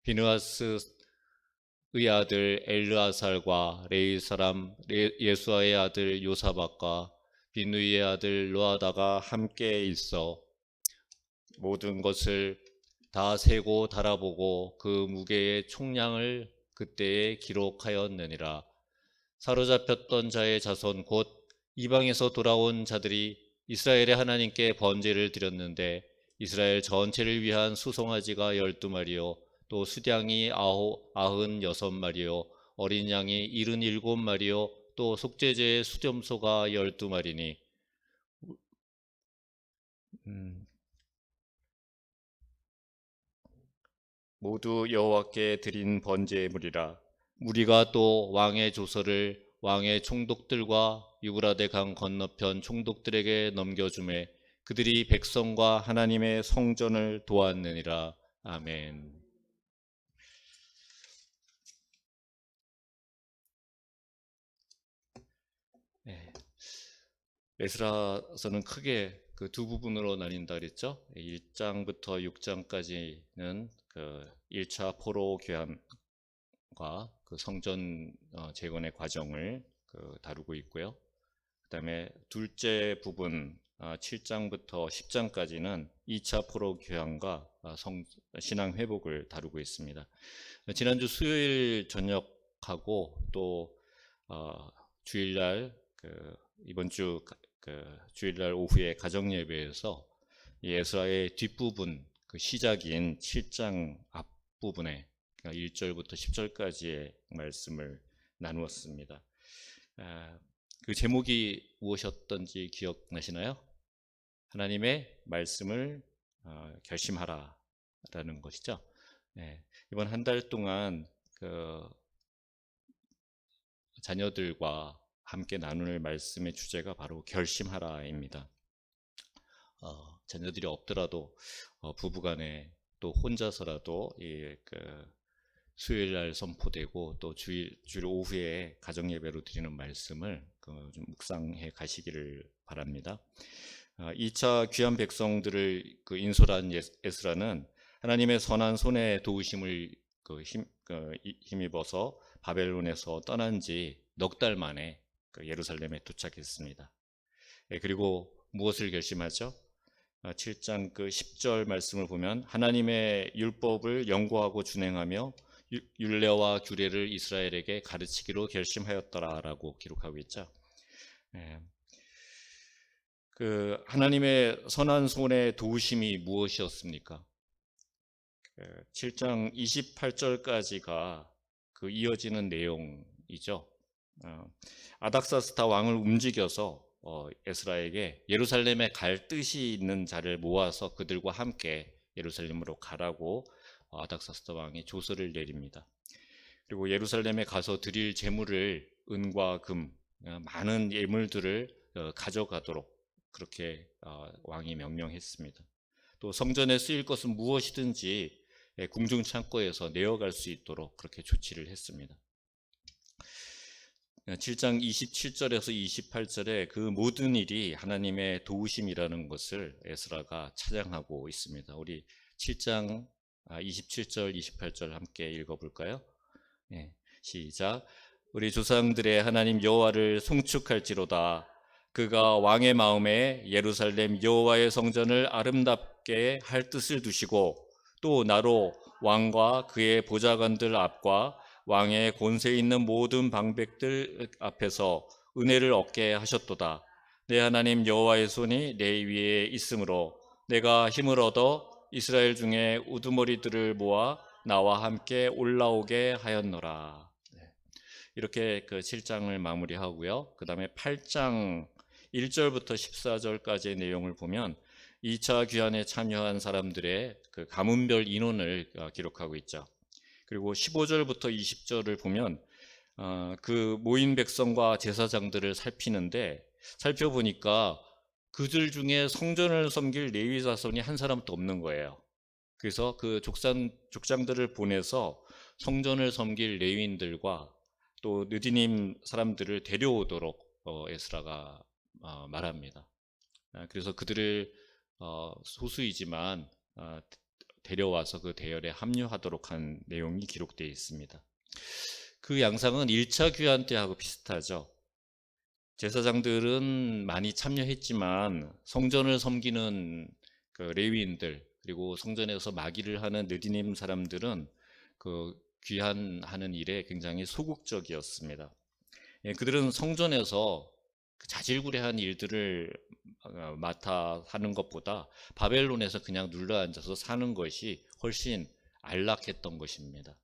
비느하스의 아들 엘르아살과 레위 사람 예수아의 아들 요사박과 비누이의 아들 로아다가 함께 있어 모든 것을 다 세고 달아보고 그 무게의 총량을 그때에 기록하였느니라. 사로잡혔던 자의 자손 곧 이방에서 돌아온 자들이 이스라엘의 하나님께 번제를 드렸는데 이스라엘 전체를 위한 수송아지가 12마리요 또 수량이 96마리요 어린 양이 77마리요 또 속죄제의 수점소가 12마리니 모두 여호와께 드린 번제물이라. 무리가 또 왕의 조서를 왕의 총독들과 유브라데 강 건너편 총독들에게 넘겨주매 그들이 백성과 하나님의 성전을 도왔느니라. 아멘. 네. 에스라서는 크게 그 두 부분으로 나뉜다 그랬죠. 1장부터 6장까지는 그 1차 포로 교환과 그 성전 재건의 과정을 다루고 있고요. 그다음에 둘째 부분 7장부터 10장까지는 2차 포로 교환과 신앙 회복을 다루고 있습니다. 지난주 수요일 저녁하고 또 주일날 이번 주 주일날 오후에 가정 예배에서 에스라의 뒷부분 그 시작인 7장 앞부분에 1절부터 10절까지의 말씀을 나누었습니다. 그 제목이 무엇이었던지 기억나시나요? 하나님의 말씀을 결심하라라는 것이죠. 이번 한 달 동안 그 자녀들과 함께 나눌 말씀의 주제가 바로 결심하라입니다. 자녀들이 없더라도 부부간에 또 혼자서라도 수요일 날 선포되고 또 주일 오후에 가정 예배로 드리는 말씀을 좀 묵상해 가시기를 바랍니다. 2차 귀한 백성들을 인솔한 에스라는 하나님의 선한 손에 도우심을 힘입어서 바벨론에서 떠난 지 넉 달 만에 예루살렘에 도착했습니다. 그리고 무엇을 결심하죠? 7장 10절 말씀을 보면 하나님의 율법을 연구하고 준행하며 율례와 규례를 이스라엘에게 가르치기로 결심하였더라라고 기록하고 있죠. 그 하나님의 선한 손의 도우심이 무엇이었습니까? 7장 28절까지가 그 이어지는 내용이죠. 아닥사스다 왕을 움직여서 에스라에게 예루살렘에 갈 뜻이 있는 자를 모아서 그들과 함께 예루살렘으로 가라고 아닥사스다 왕이 조서를 내립니다. 그리고 예루살렘에 가서 드릴 제물을 은과 금, 많은 예물들을 가져가도록 그렇게 왕이 명령했습니다. 또 성전에 쓰일 것은 무엇이든지 궁중 창고에서 내어갈 수 있도록 그렇게 조치를 했습니다. 7장 27절에서 28절에 그 모든 일이 하나님의 도우심이라는 것을 에스라가 찬양하고 있습니다. 우리 7장 27절, 28절 함께 읽어볼까요? 시작. 우리 조상들의 하나님 여호와를 송축할지로다. 그가 왕의 마음에 예루살렘 여호와의 성전을 아름답게 할 뜻을 두시고 또 나로 왕과 그의 보좌관들 앞과 왕의 권세 있는 모든 방백들 앞에서 은혜를 얻게 하셨도다. 내 하나님 여호와의 손이 내 위에 있으므로 내가 힘을 얻어 이스라엘 중에 우두머리들을 모아 나와 함께 올라오게 하였노라. 이렇게 그 7장을 마무리하고요. 그 다음에 8장 1절부터 14절까지의 내용을 보면 2차 귀환에 참여한 사람들의 그 가문별 인원을 기록하고 있죠. 그리고 15절부터 20절을 보면 그 모인 백성과 제사장들을 살펴보니까 그들 중에 성전을 섬길 레위 자손이 한 사람도 없는 거예요. 그래서 그 족장들을 보내서 성전을 섬길 레위인들과 또 느디님 사람들을 데려오도록 에스라가 말합니다. 그래서 그들을 소수이지만 데려와서 그 대열에 합류하도록 한 내용이 기록되어 있습니다. 그 양상은 1차 귀환 때하고 비슷하죠. 제사장들은 많이 참여했지만 성전을 섬기는 그 레위인들, 그리고 성전에서 마기를 하는 느디님 사람들은 그 귀환하는 일에 굉장히 소극적이었습니다. 그들은 성전에서 그 자질구레한 일들을 맡아 하는 것보다 바벨론에서 그냥 눌러앉아서 사는 것이 훨씬 안락했던 것입니다.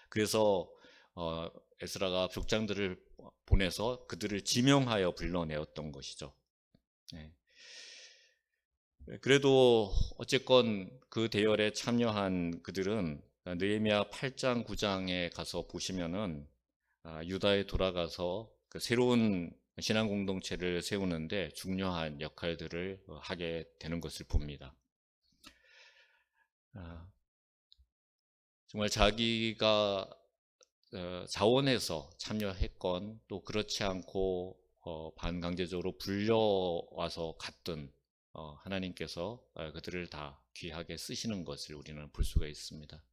그래서 에스라가 족장들을 보내서 그들을 지명하여 불러내었던 것이죠. 네. 그래도 어쨌건 그 대열에 참여한 그들은 느헤미야 8장 9장에 가서 보시면은 유다에 돌아가서 그 새로운 신앙 공동체를 세우는데 중요한 역할들을 하게 되는 것을 봅니다. 정말 자기가 자원해서 참여했건 또 그렇지 않고 반강제적으로 불려와서 갔던 하나님께서 그들을 다 귀하게 쓰시는 것을 우리는 볼 수가 있습니다.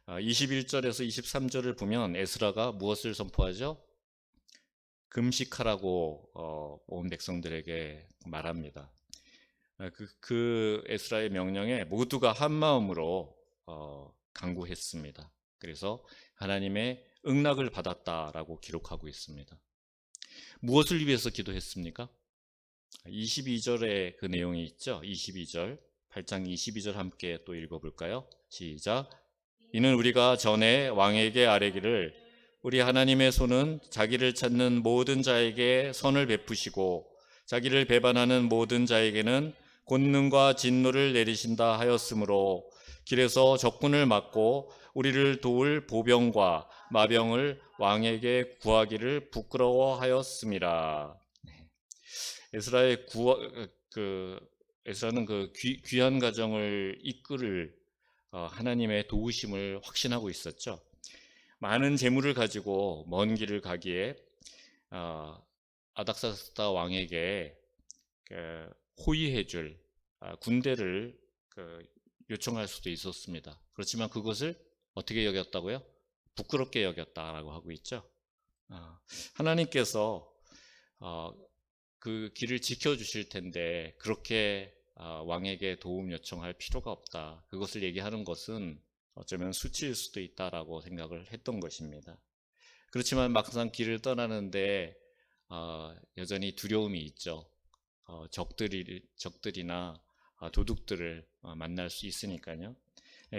21절에서 23절을 보면 에스라가 무엇을 선포하죠? 금식하라고 온 백성들에게 말합니다. 그 에스라의 명령에 모두가 한 마음으로 간구했습니다. 그래서 하나님의 응낙을 받았다라고 기록하고 있습니다. 무엇을 위해서 기도했습니까? 22절에 그 내용이 있죠. 22절, 8장 22절 함께 또 읽어볼까요? 시작. 이는 우리가 전에 왕에게 아뢰기를 우리 하나님의 손은 자기를 찾는 모든 자에게 선을 베푸시고 자기를 배반하는 모든 자에게는 권능과 진노를 내리신다 하였으므로 길에서 적군을 막고 우리를 도울 보병과 마병을 왕에게 구하기를 부끄러워하였습니다. 에스라의 에스라는 그 귀한 가정을 이끌을 하나님의 도우심을 확신하고 있었죠. 많은 재물을 가지고 먼 길을 가기에 아닥사스다 왕에게 호위해줄 군대를 요청할 수도 있었습니다. 그렇지만 그것을 어떻게 여겼다고요? 부끄럽게 여겼다라고 하고 있죠. 하나님께서 그 길을 지켜주실 텐데 그렇게 왕에게 도움 요청할 필요가 없다. 그것을 얘기하는 것은 어쩌면 수치일 수도 있다라고 생각을 했던 것입니다. 그렇지만 막상 길을 떠나는데 여전히 두려움이 있죠. 적들이나 도둑들을 만날 수 있으니까요.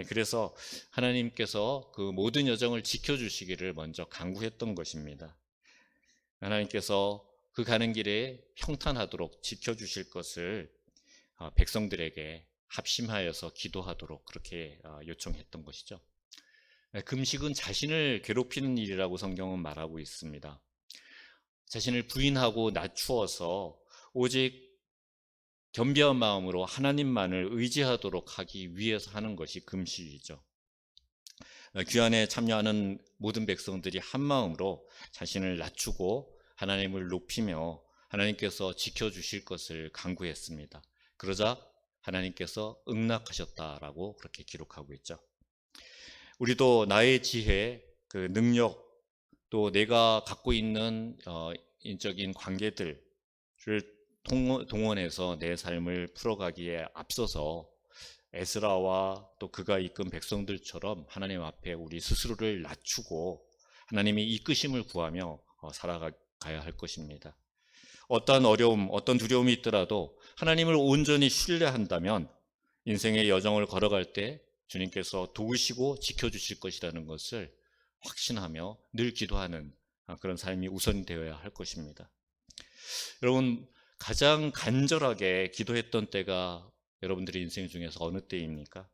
그래서 하나님께서 그 모든 여정을 지켜주시기를 먼저 간구했던 것입니다. 하나님께서 그 가는 길에 평탄하도록 지켜주실 것을 백성들에게 합심하여서 기도하도록 그렇게 요청했던 것이죠. 금식은 자신을 괴롭히는 일이라고 성경은 말하고 있습니다. 자신을 부인하고 낮추어서 오직 겸비한 마음으로 하나님만을 의지하도록 하기 위해서 하는 것이 금식이죠. 귀환에 참여하는 모든 백성들이 한 마음으로 자신을 낮추고 하나님을 높이며 하나님께서 지켜주실 것을 간구했습니다. 그러자 하나님께서 응낙하셨다라고 그렇게 기록하고 있죠. 우리도 나의 지혜, 그 능력, 또 내가 갖고 있는 인적인 관계들을 동원해서 내 삶을 풀어가기에 앞서서 에스라와 또 그가 이끈 백성들처럼 하나님 앞에 우리 스스로를 낮추고 하나님의 이끄심을 구하며 살아가야 할 것입니다. 어떠한 어려움, 어떤 두려움이 있더라도 하나님을 온전히 신뢰한다면 인생의 여정을 걸어갈 때 주님께서 도우시고 지켜주실 것이라는 것을 확신하며 늘 기도하는 그런 삶이 우선되어야 할 것입니다. 여러분, 가장 간절하게 기도했던 때가 여러분들의 인생 중에서 어느 때입니까?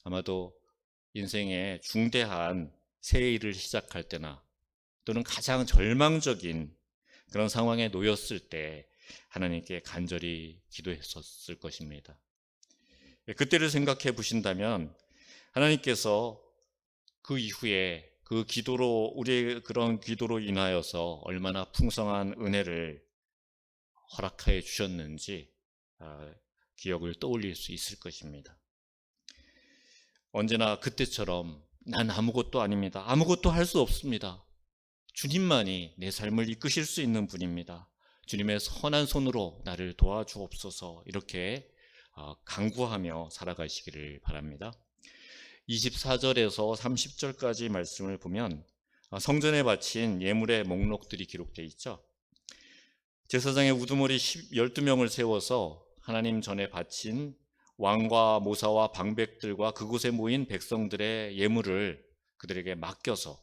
아마도 인생의 중대한 새 일을 시작할 때나 또는 가장 절망적인 그런 상황에 놓였을 때 하나님께 간절히 기도했었을 것입니다. 그때를 생각해 보신다면 하나님께서 그 이후에 그 기도로, 우리의 그런 기도로 인하여서 얼마나 풍성한 은혜를 허락하여 주셨는지 기억을 떠올릴 수 있을 것입니다. 언제나 그때처럼 난 아무것도 아닙니다. 아무것도 할 수 없습니다. 주님만이 내 삶을 이끄실 수 있는 분입니다. 주님의 선한 손으로 나를 도와주옵소서. 이렇게 간구하며 살아가시기를 바랍니다. 24절에서 30절까지 말씀을 보면 성전에 바친 예물의 목록들이 기록되어 있죠. 제사장의 우두머리 12명을 세워서 하나님 전에 바친 왕과 모사와 방백들과 그곳에 모인 백성들의 예물을 그들에게 맡겨서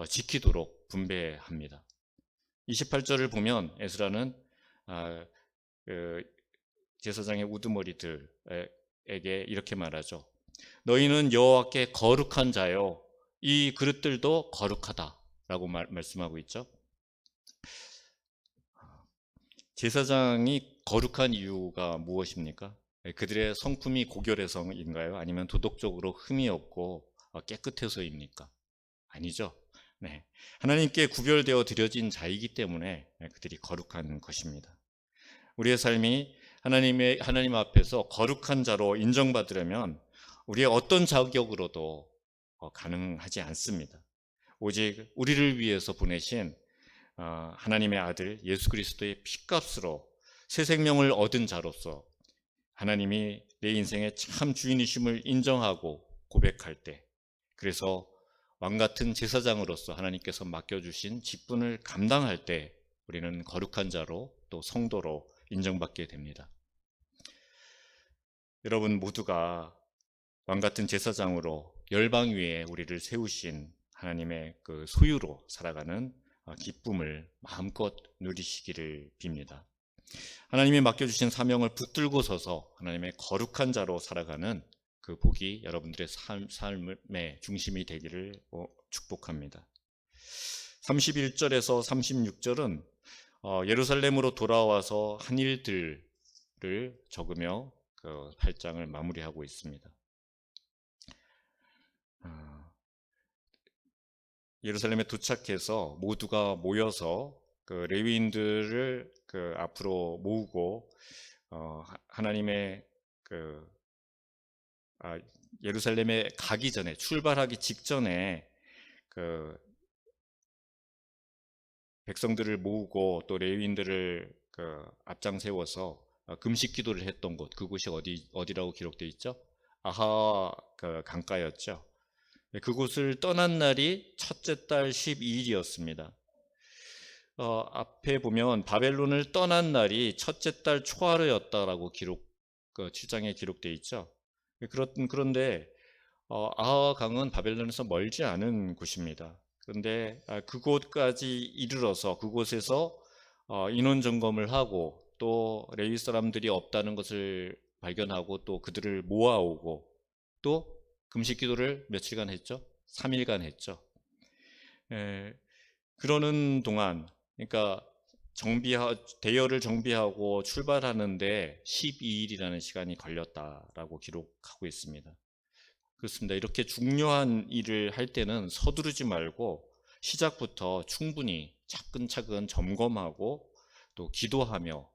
지키도록 분배합니다. 28절을 보면 에스라는 제사장의 우두머리들에게 이렇게 말하죠. 너희는 여호와께 거룩한 자요, 이 그릇들도 거룩하다라고 말씀하고 있죠. 제사장이 거룩한 이유가 무엇입니까? 그들의 성품이 고결해서인가요? 아니면 도덕적으로 흠이 없고 깨끗해서입니까? 아니죠. 네. 하나님께 구별되어 드려진 자이기 때문에 그들이 거룩한 것입니다. 우리의 삶이 하나님 앞에서 거룩한 자로 인정받으려면 우리의 어떤 자격으로도 가능하지 않습니다. 오직 우리를 위해서 보내신 하나님의 아들 예수 그리스도의 피값으로 새 생명을 얻은 자로서 하나님이 내 인생의 참 주인이심을 인정하고 고백할 때, 그래서 왕같은 제사장으로서 하나님께서 맡겨주신 직분을 감당할 때 우리는 거룩한 자로 또 성도로 인정받게 됩니다. 여러분 모두가 왕같은 제사장으로 열방 위에 우리를 세우신 하나님의 그 소유로 살아가는 기쁨을 마음껏 누리시기를 빕니다. 하나님이 맡겨주신 사명을 붙들고 서서 하나님의 거룩한 자로 살아가는 그 복이 여러분들의 삶의 중심이 되기를 축복합니다. 31절에서 36절은 예루살렘으로 돌아와서 한 일들을 적으며 그 8장을 마무리하고 있습니다. 예루살렘에 도착해서 모두가 모여서 그 레위인들을 그 앞으로 모으고 하나님의 예루살렘에 가기 전에, 출발하기 직전에 그 백성들을 모으고 또 레위인들을 그 앞장 세워서 금식 기도를 했던 곳, 그곳이 어디라고 기록되어 있죠? 아하 그 강가였죠. 그곳을 떠난 날이 첫째 달 12일이었습니다. 앞에 보면 바벨론을 떠난 날이 첫째 달 초하루였다라고 7장에 기록되어 있죠. 그런데 아하강은 바벨론에서 멀지 않은 곳입니다. 그런데 그곳까지 이르러서 그곳에서 인원 점검을 하고 또 레위 사람들이 없다는 것을 발견하고 또 그들을 모아오고 또 금식 기도를 며칠간 했죠? 3일간 했죠. 그러는 동안, 그러니까 대열을 정비하고 출발하는데 12일이라는 시간이 걸렸다라고 기록하고 있습니다. 그렇습니다. 이렇게 중요한 일을 할 때는 서두르지 말고 시작부터 충분히 차근차근 점검하고 또 기도하며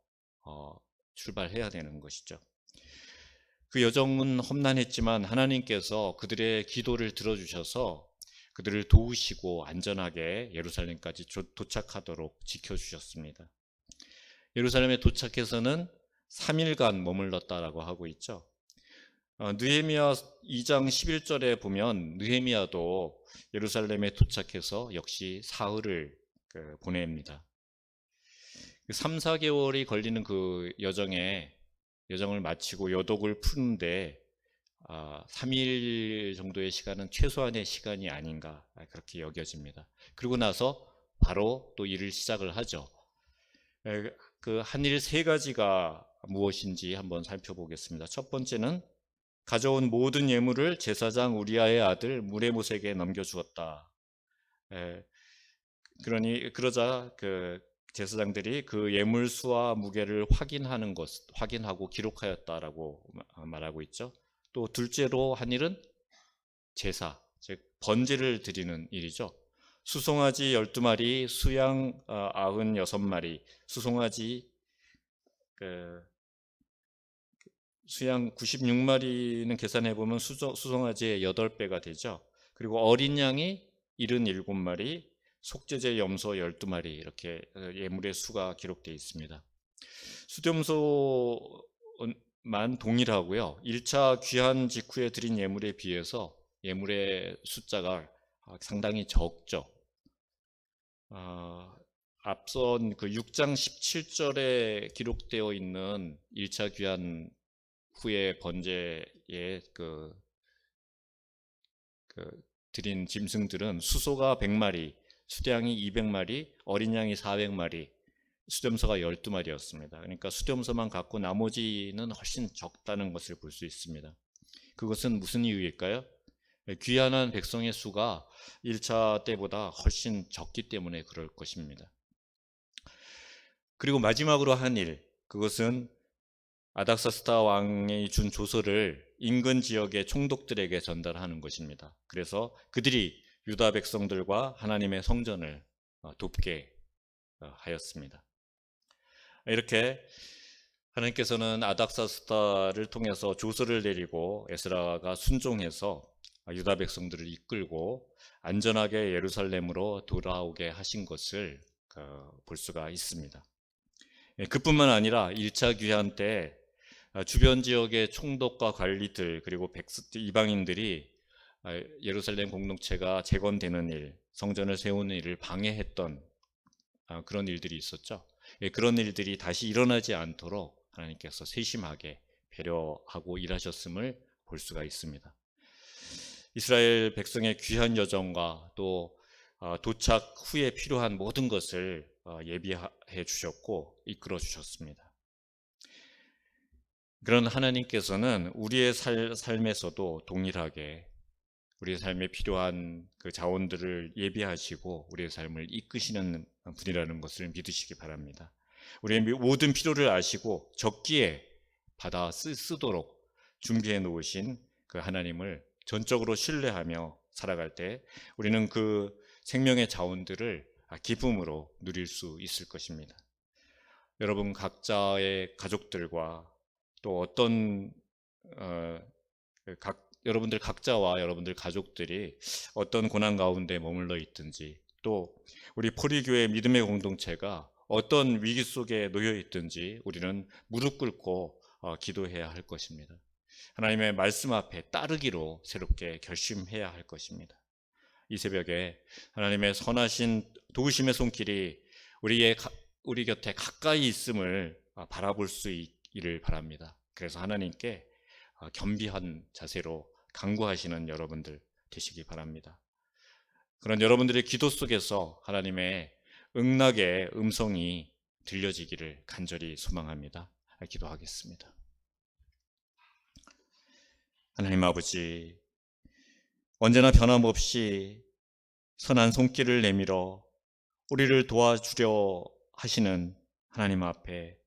출발해야 되는 것이죠. 그 여정은 험난했지만 하나님께서 그들의 기도를 들어주셔서 그들을 도우시고 안전하게 예루살렘까지 도착하도록 지켜주셨습니다. 예루살렘에 도착해서는 3일간 머물렀다라고 하고 있죠. 느헤미야 2장 11절에 보면 느헤미야도 예루살렘에 도착해서 역시 사흘을 보냅니다. 3, 4개월이 걸리는 그 여정을 마치고 여독을 푸는데 3일 정도의 시간은 최소한의 시간이 아닌가 그렇게 여겨집니다. 그리고 나서 바로 또 일을 시작을 하죠. 그 한 일 3가지가 무엇인지 한번 살펴보겠습니다. 첫 번째는 가져온 모든 예물을 제사장 우리아의 아들 무레못에게 넘겨주었다. 그러자 그 제사장들이 그 예물 수와 무게를 확인하고 기록하였다라고 말하고 있죠. 또 둘째로 한 일은 제사, 즉 번제를 드리는 일이죠. 수송아지 12마리, 수양 96마리, 수송아지 수양 96마리는 계산해 보면 수송아지의 8배가 되죠. 그리고 어린 양이 77마리, 속죄제 염소 12마리 이렇게 예물의 수가 기록되어 있습니다. 수렴소만 동일하고요. 1차 귀환 직후에 드린 예물에 비해서 예물의 숫자가 상당히 적죠. 앞선 그 6장 17절에 기록되어 있는 1차 귀환 후에 번제에 드린 짐승들은 수소가 100마리, 수량이 200마리, 어린 양이 400마리, 수렴소가 12마리였습니다. 그러니까 수렴소만 갖고 나머지는 훨씬 적다는 것을 볼 수 있습니다. 그것은 무슨 이유일까요? 귀환한 백성의 수가 1차 때보다 훨씬 적기 때문에 그럴 것입니다. 그리고 마지막으로 한 일, 그것은 아닥사스다 왕이 준 조서를 인근 지역의 총독들에게 전달하는 것입니다. 그래서 그들이 유다 백성들과 하나님의 성전을 돕게 하였습니다. 이렇게 하나님께서는 아닥사스다를 통해서 조서를 내리고 에스라가 순종해서 유다 백성들을 이끌고 안전하게 예루살렘으로 돌아오게 하신 것을 볼 수가 있습니다. 그뿐만 아니라 1차 귀환 때 주변 지역의 총독과 관리들 그리고 이방인들이 예루살렘 공동체가 재건되는 일, 성전을 세우는 일을 방해했던 그런 일들이 있었죠. 그런 일들이 다시 일어나지 않도록 하나님께서 세심하게 배려하고 일하셨음을 볼 수가 있습니다. 이스라엘 백성의 귀한 여정과 또 도착 후에 필요한 모든 것을 예비해 주셨고 이끌어 주셨습니다. 그런 하나님께서는 우리의 삶에서도 동일하게 우리의 삶에 필요한 그 자원들을 예비하시고 우리의 삶을 이끄시는 분이라는 것을 믿으시기 바랍니다. 우리의 모든 필요를 아시고 적기에 받아 쓰도록 준비해 놓으신 그 하나님을 전적으로 신뢰하며 살아갈 때 우리는 그 생명의 자원들을 기쁨으로 누릴 수 있을 것입니다. 여러분 각자의 가족들과 또 어떤 여러분들 각자와 여러분들 가족들이 어떤 고난 가운데 머물러 있든지 또 우리 포리교회 믿음의 공동체가 어떤 위기 속에 놓여 있든지 우리는 무릎 꿇고 기도해야 할 것입니다. 하나님의 말씀 앞에 따르기로 새롭게 결심해야 할 것입니다. 이 새벽에 하나님의 선하신 도우심의 손길이 우리 곁에 가까이 있음을 바라볼 수 있기를 바랍니다. 그래서 하나님께 겸비한 자세로 간구하시는 여러분들 되시기 바랍니다. 그런 여러분들의 기도 속에서 하나님의 응낙의 음성이 들려지기를 간절히 소망합니다. 기도하겠습니다. 하나님 아버지, 언제나 변함없이 선한 손길을 내밀어 우리를 도와주려 하시는 하나님 앞에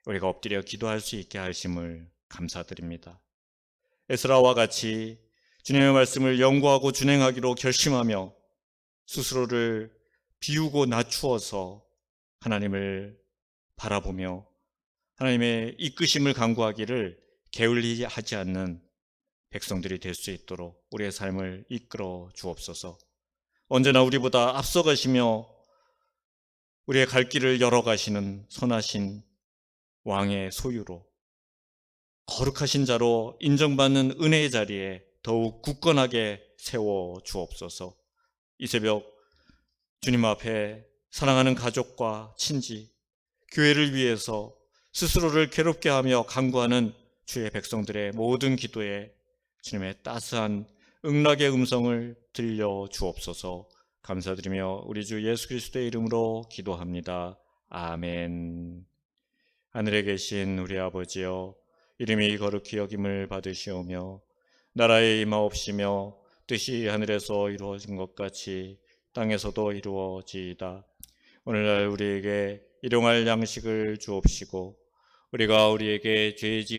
우리가 엎드려 기도할 수 있게 하심을 감사드립니다. 에스라와 같이 주님의 말씀을 연구하고 준행하기로 결심하며 스스로를 비우고 낮추어서 하나님을 바라보며 하나님의 이끄심을 간구하기를 게을리하지 않는 백성들이 될 수 있도록 우리의 삶을 이끌어 주옵소서. 언제나 우리보다 앞서가시며 우리의 갈 길을 열어가시는 선하신 왕의 소유로 거룩하신 자로 인정받는 은혜의 자리에 더욱 굳건하게 세워 주옵소서. 이 새벽 주님 앞에 사랑하는 가족과 친지, 교회를 위해서 스스로를 괴롭게 하며 간구하는 주의 백성들의 모든 기도에 주님의 따스한 응낙의 음성을 들려 주옵소서. 감사드리며 우리 주 예수 그리스도의 이름으로 기도합니다. 아멘. 하늘에 계신 우리 아버지여, 이름이 거룩히 여김을 받으시오며 나라의 임하옵시며 뜻이 하늘에서 이루어진 것 같이 땅에서도 이루어지이다. 오늘날 우리에게 일용할 양식을 주옵시고 우리가 우리에게 죄지